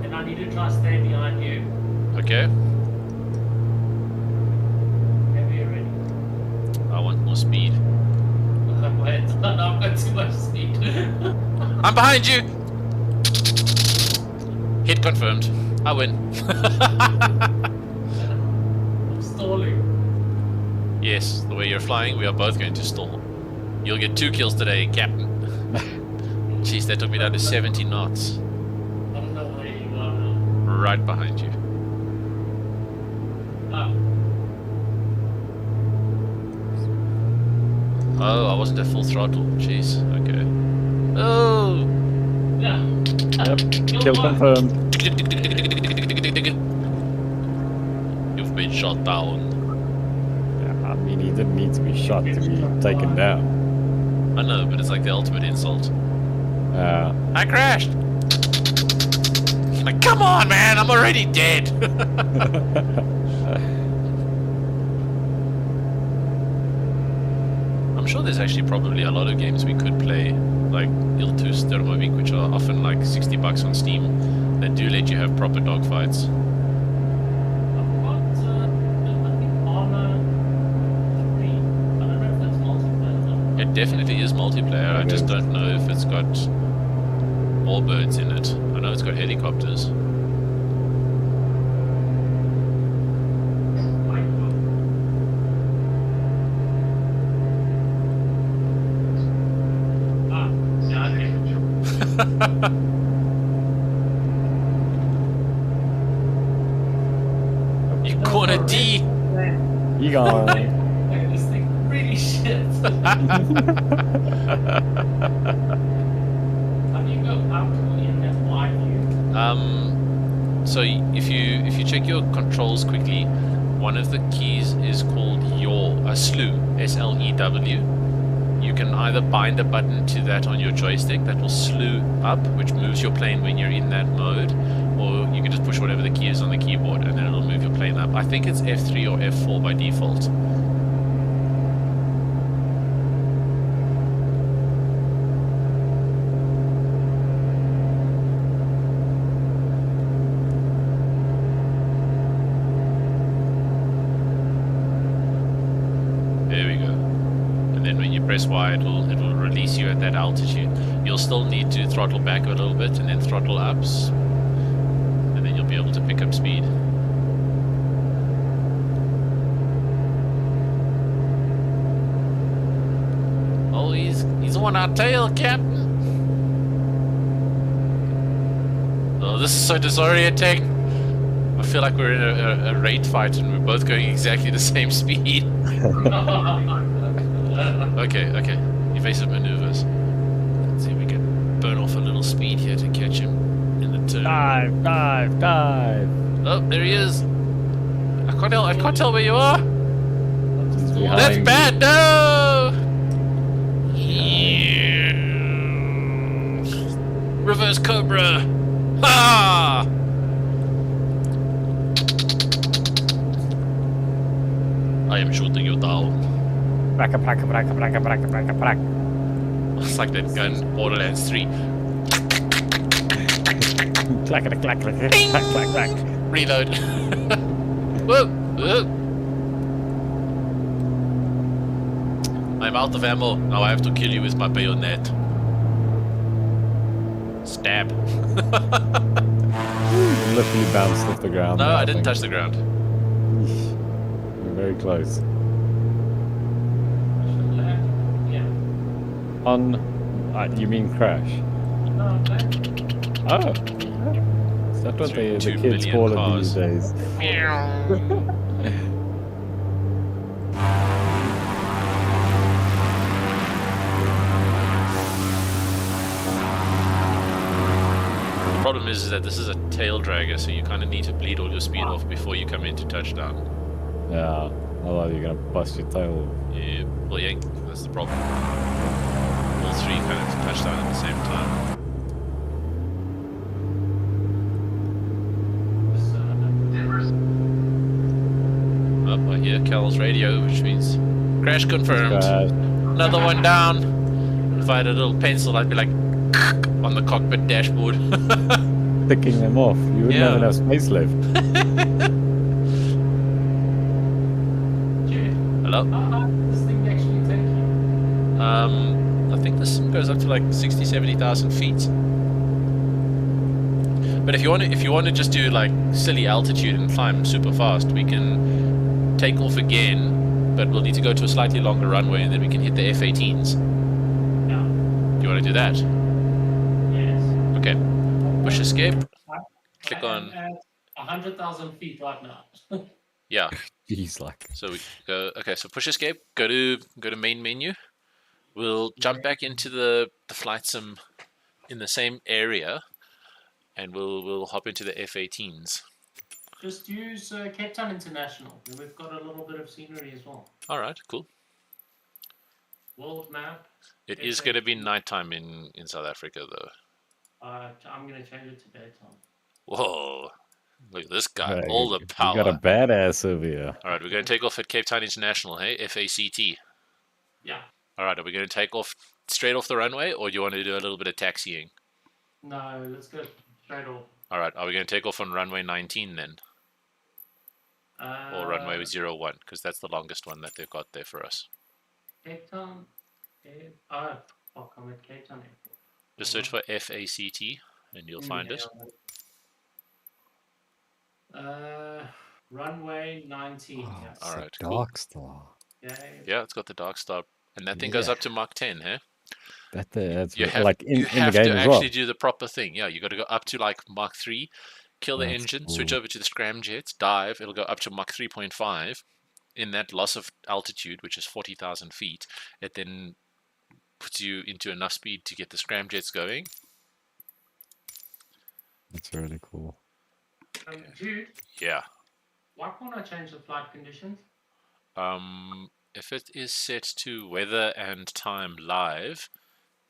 and I need to try and stay behind you. okay. Maybe you're ready. I want more speed. Wait, I've got too much speed. I'm behind you! Hit confirmed. I win. I'm stalling. Yes, the way you're flying, we are both going to stall. You'll get 2 kills today, Captain. Jeez, that took me down to 70 knots. I don't know where you are now. Right behind you. Oh, Oh, I wasn't at full throttle. Jeez, okay. Oh! yeah. Yep, kill confirmed. You've been shot down. Yeah, I mean, he didn't need to be shot to be taken down. I know, but it's like the ultimate insult. Uh, I crashed! Like, come on, man, I'm already dead! I'm sure there's actually probably a lot of games we could play, like Iltus, Dermovik, which are often like $60 on Steam, that do let you have proper dogfights. I've got, I think Armor 3. I don't know if that's multiplayer or not. It definitely is multiplayer, I just don't know if it's got warbirds in it. I know it's got helicopters. You corner D. You go. This thing really shit. How do you go up in that wide view? So if you check your controls quickly, one of the keys is called yaw, a slew, S-L-E-W. You can either bind a button to that on your joystick that will slew up, which moves your plane when you're in that mode, or you can just push whatever the key is on the keyboard and then it'll move your plane up. I think it's F3 or F4 by default. There we go. And then when you press Y, it will release you at that altitude. You'll still need to throttle back a little bit and then throttle ups, and then you'll be able to pick up speed. Oh, he's on our tail, Captain. Oh, this is so disorienting. I feel like we're in a raid fight and we're both going exactly the same speed. Okay. Evasive maneuvers. Let's see if we can burn off a little speed here to catch him in the turn. Dive. Oh, there he is. I can't tell where you are. He's That's behind bad. No. Reverse Cobra. Ha! I am shooting you down. Braka. It's like that gun, Borderlands 3. Clack. Reload. Whoa, whoa. I'm out of ammo. Now I have to kill you with my bayonet. Stab. Luckily bounced off the ground. No, there, I didn't think. touch the ground. We're very close. Yeah. On, you mean crash? No, that. Oh, is that what Through the 2 kids million call it cars. these days? The problem is that this is a tail dragger, so you kind of need to bleed all your speed off before you come into touchdown. Yeah, otherwise you're gonna bust your tail. Yeah, well, yeah, that's the problem. All three kind of touchdown at the same time. Oh, I hear Cal's radio, which means crash confirmed. Crash. Another one down. If I had a little pencil, I'd be like on the cockpit dashboard. Picking them off. You wouldn't Yeah. have enough space left. Hello? How high does this thing actually take you? I think this goes up to like 60, 70,000 feet. But if you want to just do like silly altitude and climb super fast, we can take off again, but we'll need to go to a slightly longer runway and then we can hit the F-18s. Yeah. Do you want to do that? Yes. Okay. Push escape. Click I on. am at 100,000 feet right now. Yeah. Jeez, like. So we go. Okay. So push escape. Go to main menu. We'll jump back into the flight sim in the same area, and we'll hop into the F-18s. Just use Cape Town International. And we've got a little bit of scenery as well. All right. Cool. World map. It is going to be nighttime in South Africa, though. I'm going to change it to daytime. Whoa. Look at this guy. Hey, All the You power. got a badass over here. All right. We're going to take off at Cape Town International, hey? F-A-C-T. Yeah. All right. Are we going to take off straight off the runway, or do you want to do a little bit of taxiing? No, let's go straight off. All right. Are we going to take off on runway 19 then? Or runway 01, because that's the longest one that they've got there for us. Cape Town. Fuck, I'm at Cape Town Airport. Just search for F-A-C-T, and you'll find it. Runway 19. Oh, Yeah. it's All a right, cool. Dark Star. Okay. Yeah, it's got the dark star, and that thing goes Yeah. up to Mach 10, huh? That's You weird. have, like in you the have game to as well. actually do the proper thing. Yeah, you got to go up to like Mach 3, kill the That's engine, switch cool. over to the scramjets, dive. It'll go up to Mach 3.5. In that loss of altitude, which is 40,000 feet, it then puts you into enough speed to get the scramjets going. That's really cool. Jude, Yeah. why can't I change the flight conditions? If it is set to weather and time live,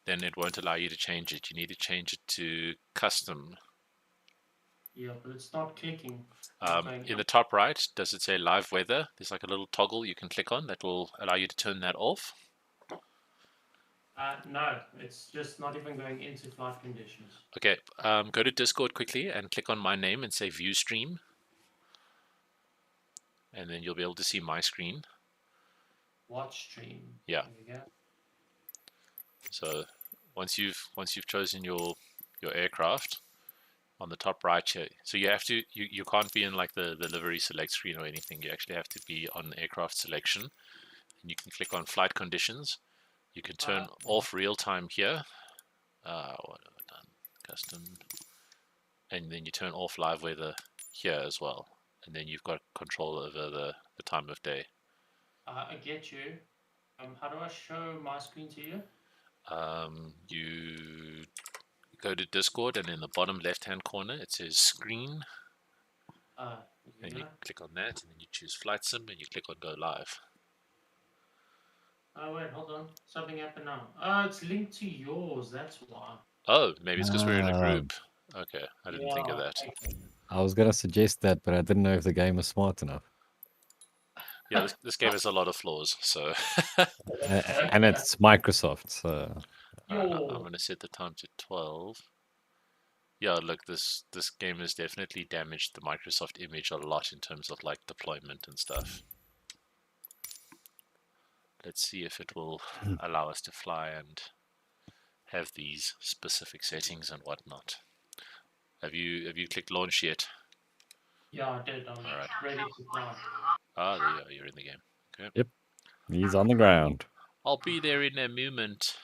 then it won't allow you to change it. You need to change it to custom. Yeah, but it's not clicking. It's not going In up. the top right, does it say live weather? There's like a little toggle you can click on that will allow you to turn that off. No, it's just not even going into flight conditions. Okay, go to Discord quickly and click on my name and say view stream. And then you'll be able to see my screen. Watch stream. Yeah. There we go. So once you've chosen your aircraft, on the top right here, so you have to you can't be in like the livery select screen or anything. You actually have to be on aircraft selection, and you can click on flight conditions. You can turn off real time here. What have I done? Custom, and then you turn off live weather here as well, and then you've got control over the time of day. I get you. How do I show my screen to you? You go to Discord, and in the bottom left hand corner it says screen, and you click on that, and then you choose flight sim, and you click on go live. Oh wait, hold on. Something happened now. Oh, it's linked to yours. That's why. Oh, maybe it's because we're in a group. Okay, I didn't think of that. Okay. I was gonna suggest that, but I didn't know if the game was smart enough. Yeah, this game has a lot of flaws, so And it's Microsoft, so I'm going to set the time to 12. Yeah, look, this game has definitely damaged the Microsoft image a lot in terms of like deployment and stuff. Let's see if it will allow us to fly and have these specific settings and whatnot. Have you clicked launch yet? Yeah, I did. I'm Alright. ready to fly. Ah, there you are. You're in the game. Okay. he's on the ground I'll be there in a moment.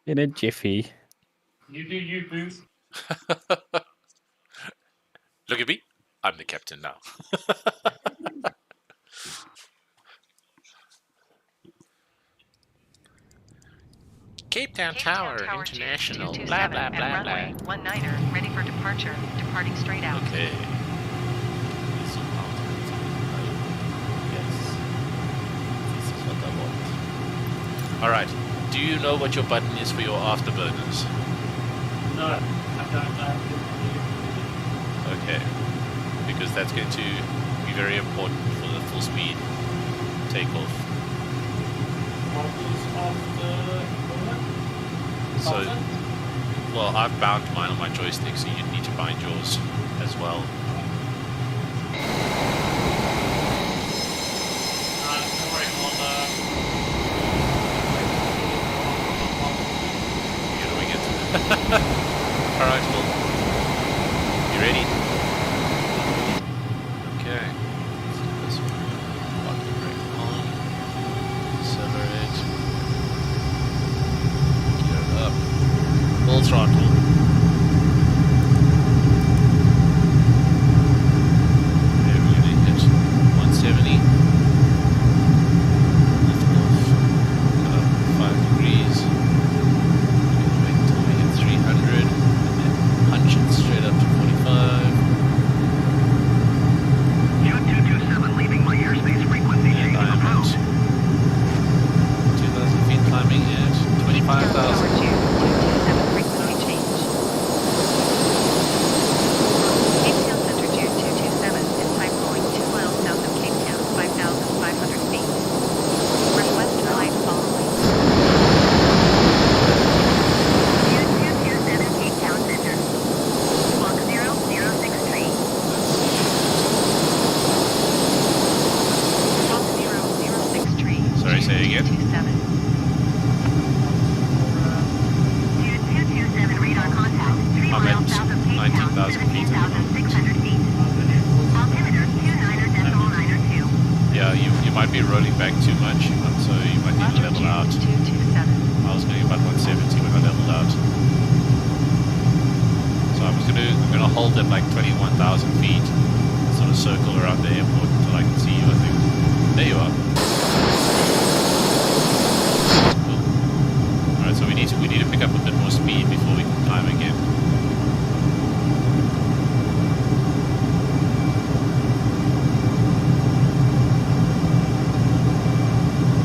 in a jiffy. You do you, Booth. Look at me. I'm the captain now. Cape Town Tower International. Blah, blah, blah, blah. Runway 19er, ready for departure. Departing straight out. Okay. Yes. This is what I want. Alright. Do you know what your button is for your afterburners? No, I don't know. Okay. Because that's going to be very important for the full speed takeoff. What is off the corner? So, Button? well, I've bound mine on my joystick, so you need to bind yours as well. Don't worry, You're doing it. Alright, well. You ready? Okay. Let's do this one. Parking brake on. Accelerate. Gear it up. Full throttle. Okay, we're gonna hit 170. Lift off. 5 degrees. Wait until we hit 300, and then punch it straight up to 45. U-227 leaving my airspace frequency And I am at 2,000 feet, climbing at 25,000. 227 frequency change. Cape Town Center Jude 227 is type going 2 miles south of Cape Town, 5,500 feet. Request flight following. Jude 227 Cape Town Center. Walk 0063. Walk 0063. Sorry, say again? 227. Jude 227 radar contact. 3 I'm miles at south of Cape Town, 19,000 feet at the moment. 17,600 feet. Altimeter 29.902. Yeah, you might be rolling back too much, so you might need to Roger, level out. Jude 227. I was going gonna hold at like 21,000 feet, sort of circle around the airport until I can see you, I think. There you are. Cool. Alright, so we need to pick up a bit more speed before we can climb again.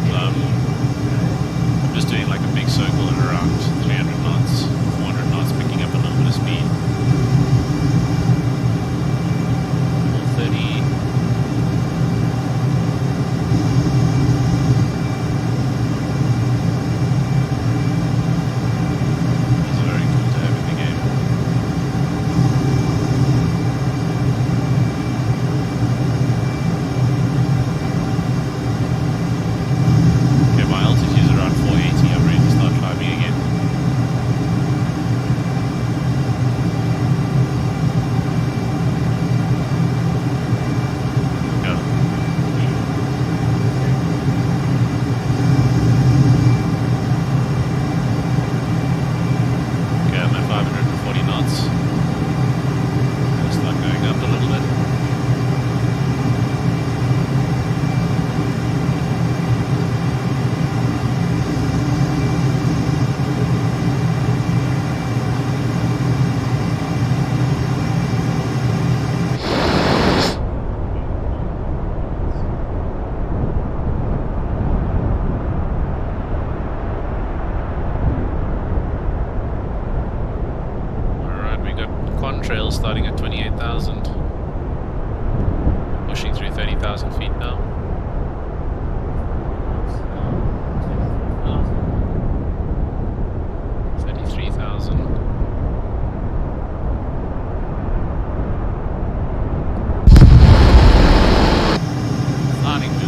I'm just doing like a big circle at around 300 knots, 400 knots, picking up a little bit of speed. 430. It's very cool to have in the game. Okay, my altitude is around 480. I'm ready to start climbing again. Go. Okay, I'm at 540 knots. Gonna start going up a little bit. Alright, we got contrails starting at 28,000. Pushing through 30,000 feet now. Uh, 33,000. Starting to.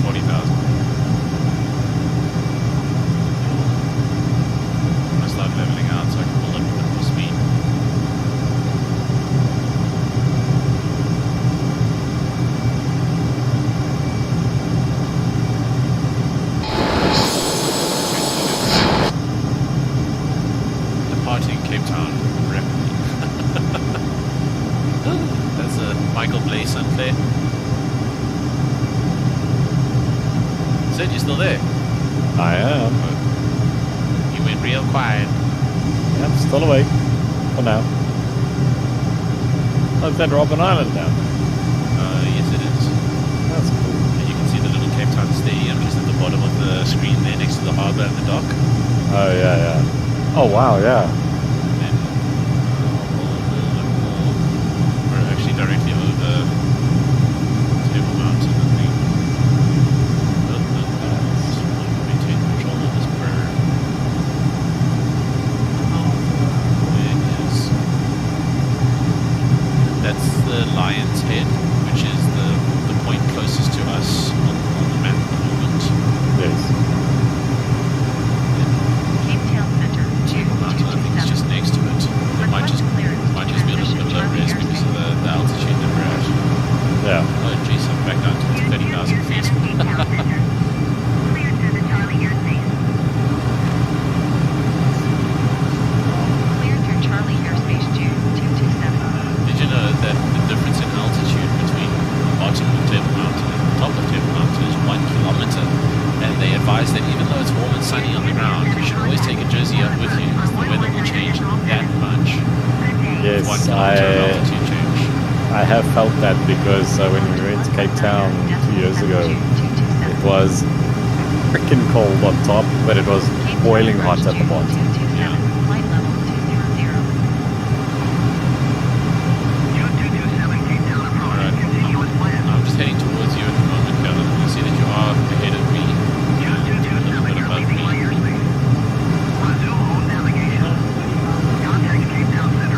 40,000. I'm gonna start leveling out so I can pull up a bit more speed. Departing Cape Town rapidly. That's a Michael Blay sunflare. Sid, you still there? I am. You went real quiet. Yep, still awake. For now. Oh, is that Robben Island now? Yes it is. That's cool. And you can see the little Cape Town Stadium just at the bottom of the screen there next to the harbour and the dock. Oh, yeah, yeah. Oh, wow, yeah. And then a little bit more. We're actually directly over Table Mountain, I think. Maintain control of this bird. Where is... That's the Lion's Head, which is the point closest to us on the map at the moment. Yes. Cape Town Center, Table Mountain, I think, is just next to it. It might just be a little bit low res because of the altitude that we're at. Yeah. Oh jeez, I'm back down to 30,000 feet. Cape Town Center. Clear to the Charlie airspace. Clear through Charlie airspace, June 227. Did you know that the difference in altitude between the bottom of Table Mountain and the top of Table Mountain is 1 kilometer? And they advise that even though it's warm and sunny on the ground, you should always take a jersey up with you because the weather will change that much. Yes, 1 kilometer of altitude change. I have felt that because when we went to Cape Town 2 years ago, it was freaking cold on top, but it was boiling hot at the bottom. Yeah. Flight level 200. Alright, I'm just heading towards you at the moment, Kevin. You see that you are ahead of me. A little bit above me.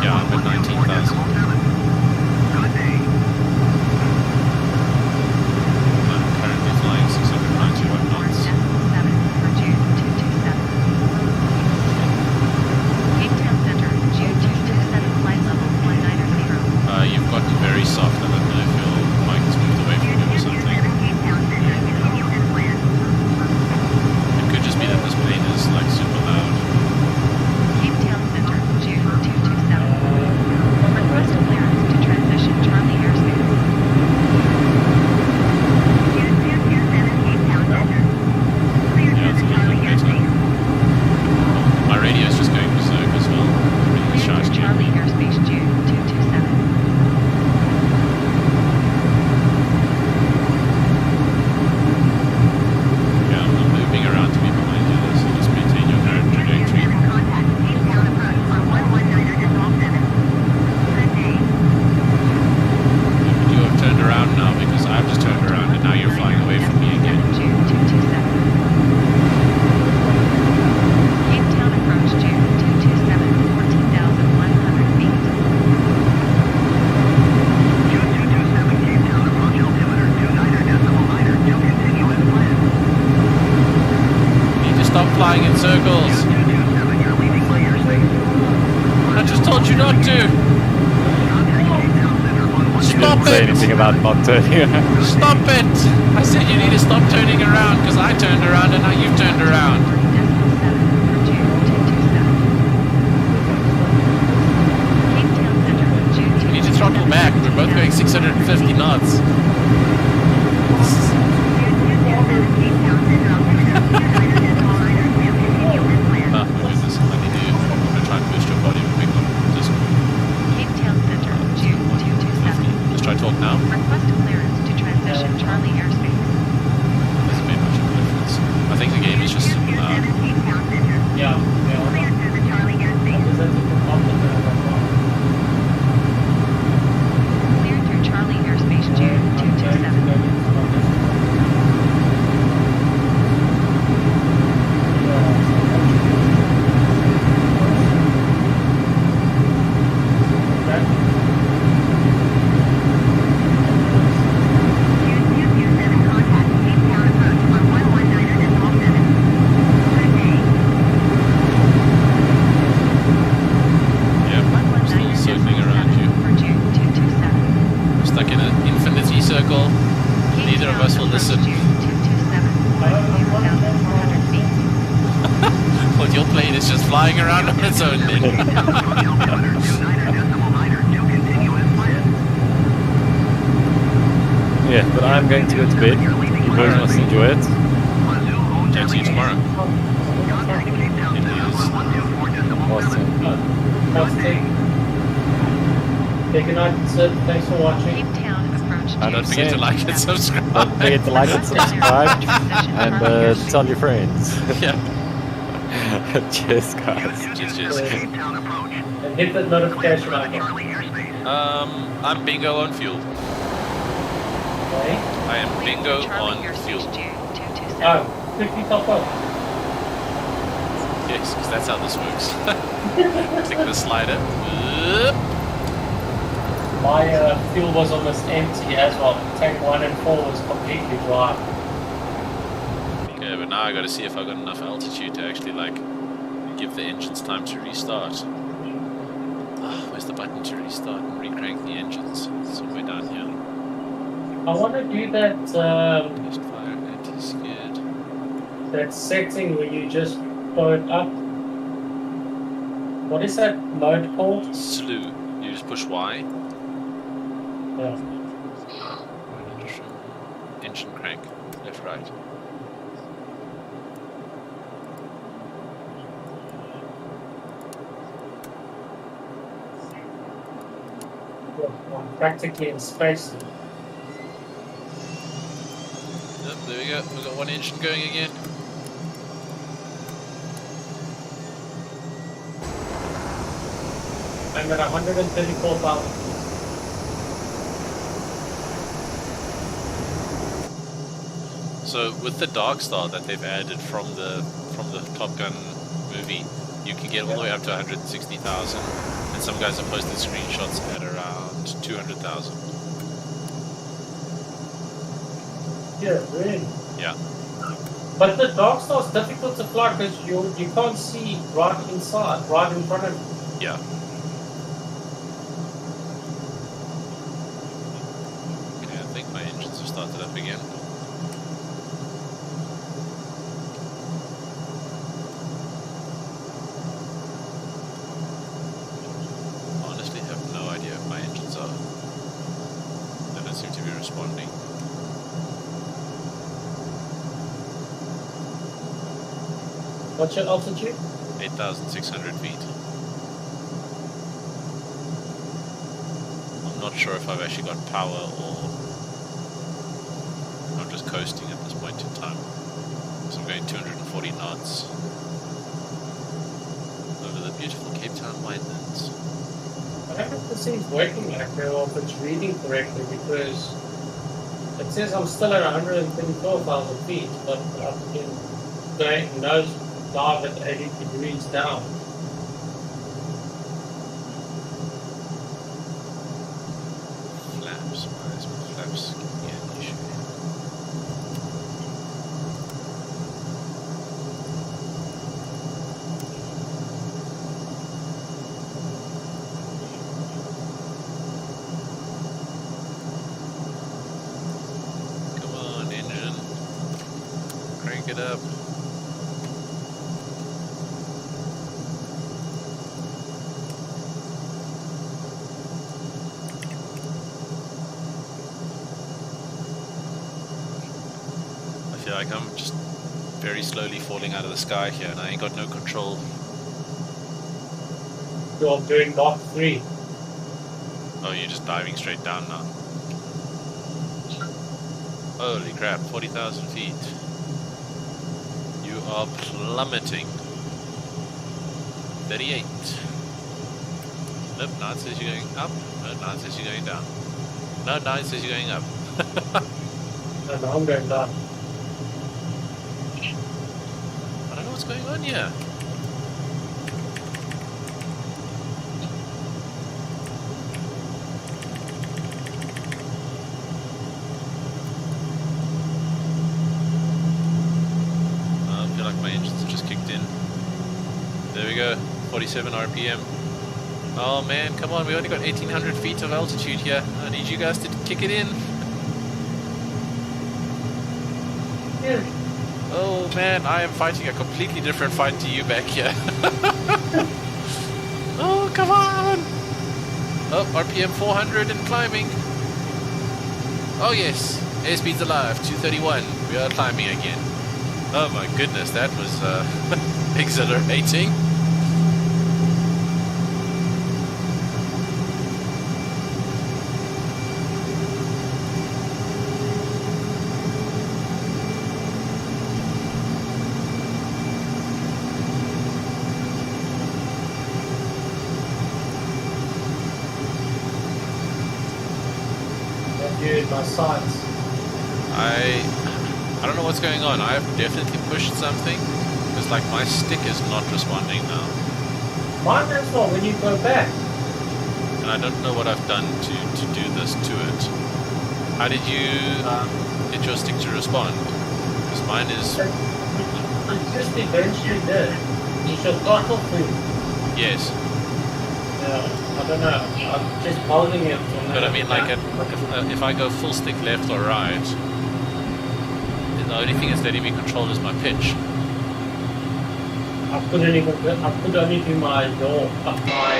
Yeah, I'm at 19,000. I'm currently flying 691 knots. say it! anything about not turning around. Stop it! I said you need to stop turning around because I turned around and now you've turned around. You need to throttle back. We're both going 650 knots. Oh my goodness, I need to. I'm gonna try and boost your volume a bit. Just 50. Just try talk now. Request clearance to transition Charlie airspace. Doesn't make much of a difference. I think the game is just Yeah. Clear through the Charlie airspace. Is that the compliment? Clear through Charlie airspace June 227. June 227 contact Cape Town approach on 119.7. Good day. yeah, still circling around you. For June 227. Stuck in an infinity circle. Neither of us will listen. June 227. 0,400 feet. Well, your plane is just flying around on its own then. Yeah, but I'm going to go to bed. You boys must enjoy it. Chat to you tomorrow. It is. Awesome. Okay, good night, Sid. Thanks for watching. Cape Town approach I Don't don't forget to Same. like and subscribe. Don't forget to like and subscribe and tell your friends. Yeah. Cheers, guys. Cheers. And hit that notification icon. I'm bingo on fuel. Okay. I am bingo Charlie on airspace fuel. June 227. Oh, quickly top up. Yes, because that's how this works. Click the slider. My fuel was almost empty as well. Tank 1 and 4 was completely dry. Okay, but now I got to see if I got enough altitude to actually like give the engines time to restart. Oh, where's the button to restart and recrank the engines? It's somewhere down here. I want to do that Test fire, anti-skid. that setting where you just blow it up. What is that mode called? Slew. You just push Y. Yeah. Engine crank. Left, right. I'm practically in space. Yep, there we go. We've got one engine going again. I'm at 134,000. So with the Dark Star that they've added from the Top Gun movie, you can get all the way up to 160,000, and some guys have posted screenshots at around 200,000. Yeah, really. Yeah. But the Dark Star's difficult to fly because you can't see right inside, right in front of you. Yeah. Okay, I think my engines have started up again. Honestly, have no idea if my engines are. They don't seem to be responding. What's your altitude? 8,600 feet. I'm not sure if I've actually got power or I'm just coasting at this point in time. So I'm going 240 knots over the beautiful Cape Town winelands. I don't know if this thing's working like that or if it's reading correctly because it says I'm still at 124,000 feet, but I've been going nose dive at 80 degrees down. Flaps, why is my flaps giving me an issue? Pick it up. I feel like I'm just very slowly falling out of the sky here, and I ain't got no control. You're doing Mach 3. Oh, you're just diving straight down now. Holy crap, 40,000 feet. You are plummeting. 38. Nope, now it says you're going up. No, now it says you're going down. No, now it says you're going up. And I'm going down. I don't know what's going on here. I feel like my engines have just kicked in. There we go, 47 RPM. Oh man, come on, we only got 1800 feet of altitude here. I need you guys to kick it in. Yeah. Oh man, I am fighting a completely different fight to you back here. Oh, come on! Oh, RPM 400 and climbing. Oh yes, airspeed's alive, 231. We are climbing again. Oh my goodness, that was exhilarating. Dude, my sights. I don't know what's going on. I've definitely pushed something. It's like my stick is not responding now. Mine as well when you go back. And I don't know what I've done to do this to it. How did you get your stick to respond? Because mine is... It just eventually did. You should throttle through. Yes. Yeah, I don't know. I'm just holding it. But I mean, like, if I go full stick left or right, the only thing that's letting me control is my pitch. I could only do my yaw, my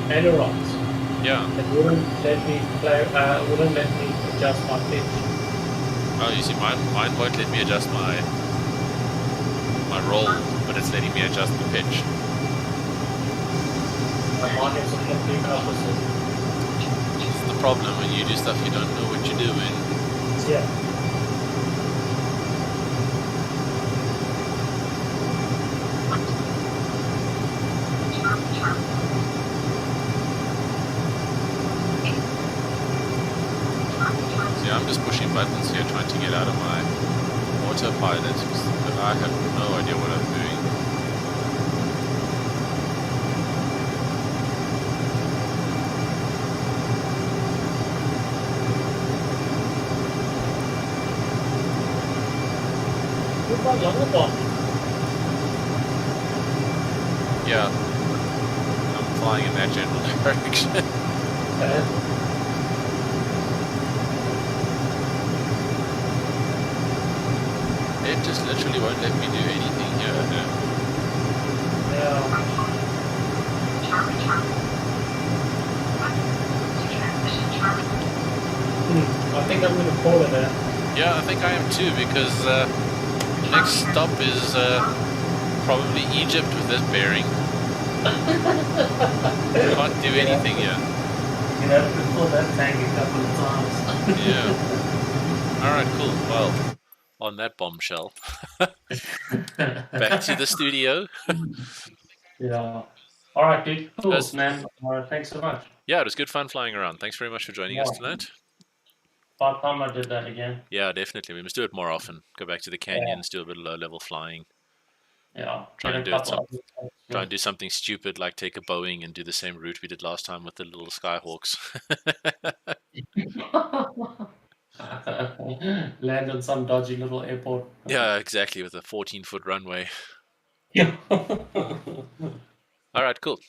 ailerons. Yeah. It wouldn't let me play. Wouldn't let me adjust my pitch. Oh, you see, mine won't let me adjust my roll, but it's letting me adjust the pitch. Mine is a complete opposite. It's the problem when you do stuff you don't know what you're doing. Yeah. See, I'm just pushing buttons here trying to get out of my autopilot, but I have no idea what I'm doing. Yeah, I'm flying in that general direction. It just literally won't let me do anything here. I think I'm going to call it there. Yeah, I think I am too, because next stop is probably Egypt with this bearing. Can't do anything here. You have to pull that tank a couple of times. Yeah. Alright, cool. Well, on that bombshell, back to the studio. Yeah. Alright, dude. Cool, That's- man. Alright, thanks so much. Yeah, it was good fun flying around. Thanks very much for joining us tonight. About time I did that again. Yeah, definitely. We must do it more often. Go back to the canyons, do a bit of low-level flying. Yeah. Try Get and a do it couple Try and do something stupid like take a Boeing and do the same route we did last time with the little Skyhawks. Land on some dodgy little airport. Yeah, exactly, with a 14-foot runway. Yeah. All right, cool.